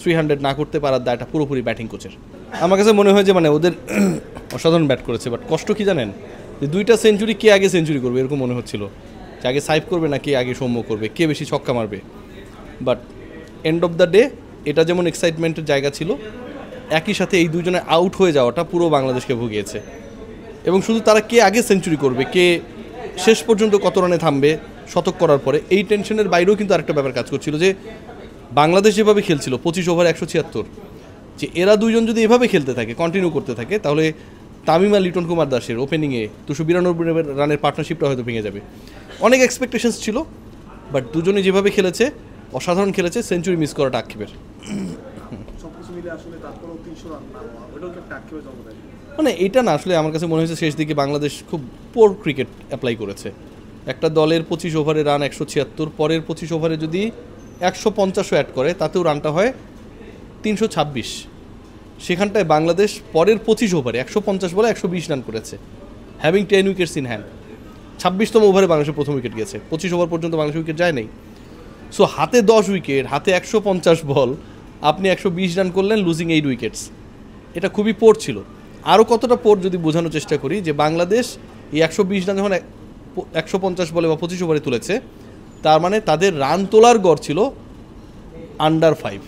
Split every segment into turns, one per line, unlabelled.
300 না করতে পারার দায়টা পুরোপুরি ব্যাটিং কোচের। আমার কাছে মনে হয় যে মানে ওদের অসাধারণ ব্যাট করেছে, বাট কষ্ট কি জানেন, যে 2টা সেঞ্চুরি কে আগে সেঞ্চুরি করবে এরকম মনে হচ্ছিল, যে আগে সাইভ করবে না কে আগে সৌম্য করবে, কে বেশি ছক্কা মারবে। But end of the day এটা যেমন এক্সাইটমেন্টের জায়গা ছিল, একই সাথে এই দুজনে আউট হয়ে যাওয়াটা পুরো বাংলাদেশকে ভুগিয়েছে। এবং শুধু তারা কে আগে সেঞ্চুরি করবে, কে শেষ পর্যন্ত কত রানে থামবে শতক করার পরে, এই টেনশনের বাইরেও কিন্তু আরেকটা ব্যাপার কাজ করছিল, যে বাংলাদেশ যেভাবে খেলছিল 25 ওভার 176, যে এরা দুইজন যদি এভাবে খেলতে থাকে, কন্টিনিউ করতে থাকে, তাহলে তামিম আর লিটন কুমার দাসের ওপেনিংয়ে 292 রানের পার্টনারশিপটা হয়তো ভেঙে যাবে। অনেক এক্সপেকটেশনস ছিল, বাট দুজনে যেভাবে খেলেছে, অসাধারণ খেলেছে, সেঞ্চুরি মিস করাটা আক্ষেপের। মানে এটা না, আসলে আমার কাছে মনে হয়েছে শেষ দিকে বাংলাদেশ খুব পোর ক্রিকেট অ্যাপ্লাই করেছে। একটা দলের 25 ওভারে রান 176, পরের 25 ওভারে যদি 150ও অ্যাড করে তাতেও রানটা হয় 326। সেখানটায় বাংলাদেশ পরের 25 ওভারে 150 বলে 120 রান করেছে, হ্যাভিং 10 উইকেটস ইন হ্যান্ড। 26তম ওভারে বাংলাদেশের প্রথম উইকেট গেছে, 25 ওভার পর্যন্ত বাংলাদেশ উইকেট যায় নাই। সো হাতে 10 উইকেট, হাতে 150 বল, আপনি 120 রান করলেন, লুজিং 8 উইকেটস। এটা খুবই পোর ছিল। আরও কতটা পোর যদি বোঝানোর চেষ্টা করি, যে বাংলাদেশ এই 120 রান যখন 150 বলে বা 25 ওভারে তুলেছে, তার মানে তাদের রান তোলার গড় ছিল আন্ডার 5।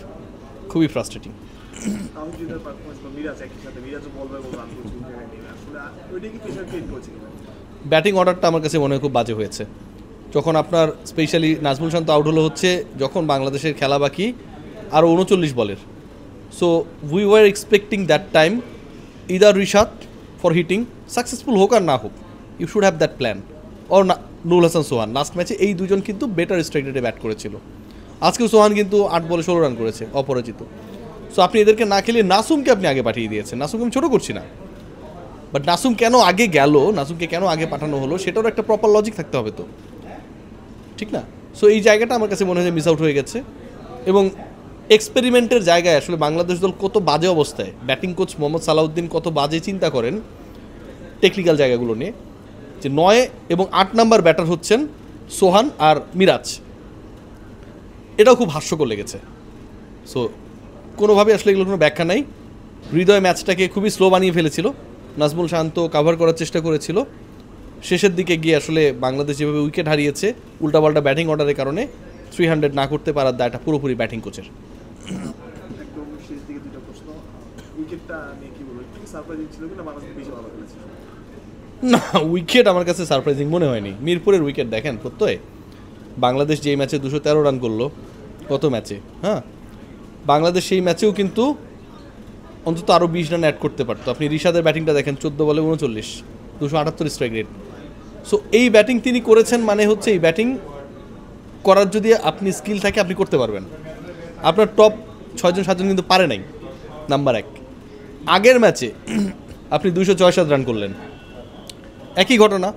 খুবই ফ্রাস্ট্রেটিং। ব্যাটিং অর্ডারটা আমার কাছে মনে হয় খুব বাজে হয়েছে। যখন আপনার স্পেশালি নাজমুল শান্ত আউট হলো হচ্ছে যখন বাংলাদেশের খেলা বাকি আরও 39 বলের। So we were expecting that time either Rishad for hitting, successful হোক আর না হোক, you should have that plan. Or Nurul Hasan Sohan, last ম্যাচে এই দুজন কিন্তু বেটার স্ট্রাইক রেটে ব্যাট করেছিল। আজকেও সোহান কিন্তু 8 বলে 16 রান করেছে, অপরাজিত। সো আপনি এদেরকে না খেলিয়ে নাসুমকে আপনি আগে পাঠিয়ে দিয়েছেন। নাসুমকে আমি ছোটো করছি না, বাট নাসুম কেন আগে গেল, নাসুমকে কেন আগে পাঠানো হলো, সেটারও একটা প্রপার লজিক থাকতে হবে তো, ঠিক না? সো এই জায়গাটা আমার কাছে মনে হয় মিস আউট হয়ে গেছে। এবং এক্সপেরিমেন্টের জায়গায় আসলে বাংলাদেশ দল কত বাজে অবস্থায়, ব্যাটিং কোচ মোহাম্মদ সালাউদ্দিন কত বাজে চিন্তা করেন টেকনিক্যাল জায়গাগুলো নিয়ে, যে 9 এবং 8 নাম্বার ব্যাটার হচ্ছেন সোহান আর মিরাজ। এটাও খুব হাস্যকর লেগেছে। সো কোনোভাবে আসলে এগুলোর কোনো ব্যাখ্যা নাই। হৃদয় ম্যাচটাকে খুবই স্লো বানিয়ে ফেলেছিল, নাজমুল শান্ত কাভার করার চেষ্টা করেছিল, শেষের দিকে গিয়ে আসলে বাংলাদেশ যেভাবে উইকেট হারিয়েছে উল্টাপাল্টা ব্যাটিং অর্ডারের কারণে 300 না করতে পারার দায়টা পুরোপুরি ব্যাটিং কোচের। না, উইকেট আমার কাছে সারপ্রাইজিং মনে হয়নি। মিরপুরের উইকেট দেখেন প্রত্যয়, বাংলাদেশ যেই ম্যাচে 213 রান করলো কত ম্যাচে, হ্যাঁ, বাংলাদেশ সেই ম্যাচেও কিন্তু অন্তত আরও 20 রান অ্যাড করতে পারতো। আপনি রিশাদের ব্যাটিংটা দেখেন, 14 বলে 39, 278 স্ট্রাইক রেট। সো এই ব্যাটিং তিনি করেছেন, মানে হচ্ছে এই ব্যাটিং করার যদি আপনি স্কিল থাকে আপনি করতে পারবেন। আপনার টপ 6-7জন কিন্তু পারে নাই। নাম্বার 1, আগের ম্যাচে আপনি 267 রান করলেন, একই ঘটনা,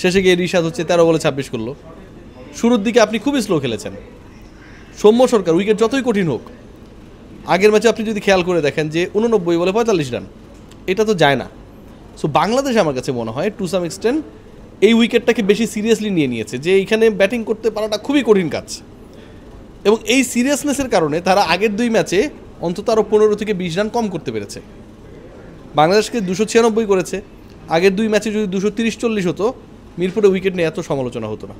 শেষে গিয়ে রিশাদ হচ্ছে 13 বলে 26 করলো। শুরুর দিকে আপনি খুবই স্লো খেলেছেন। সৌম্য সরকার উইকেট যতই কঠিন হোক, আগের ম্যাচে আপনি যদি খেয়াল করে দেখেন যে 89 বলে 45 রান, এটা তো যায় না। সো বাংলাদেশ আমার কাছে মনে হয় টু সাম এক্সটেন্ট এই উইকেটটাকে বেশি সিরিয়াসলি নিয়ে নিয়েছে, যে এইখানে ব্যাটিং করতে পারাটা খুবই কঠিন কাজ। এবং এই সিরিয়াসনেসের কারণে তারা আগের 2 ম্যাচে অন্তত আরও 15 থেকে 20 রান কম করতে পেরেছে। বাংলাদেশকে 296 করেছে, আগের 2 ম্যাচে যদি 230-40 হতো, মিরপুরে উইকেট নিয়ে এত সমালোচনা হতো না।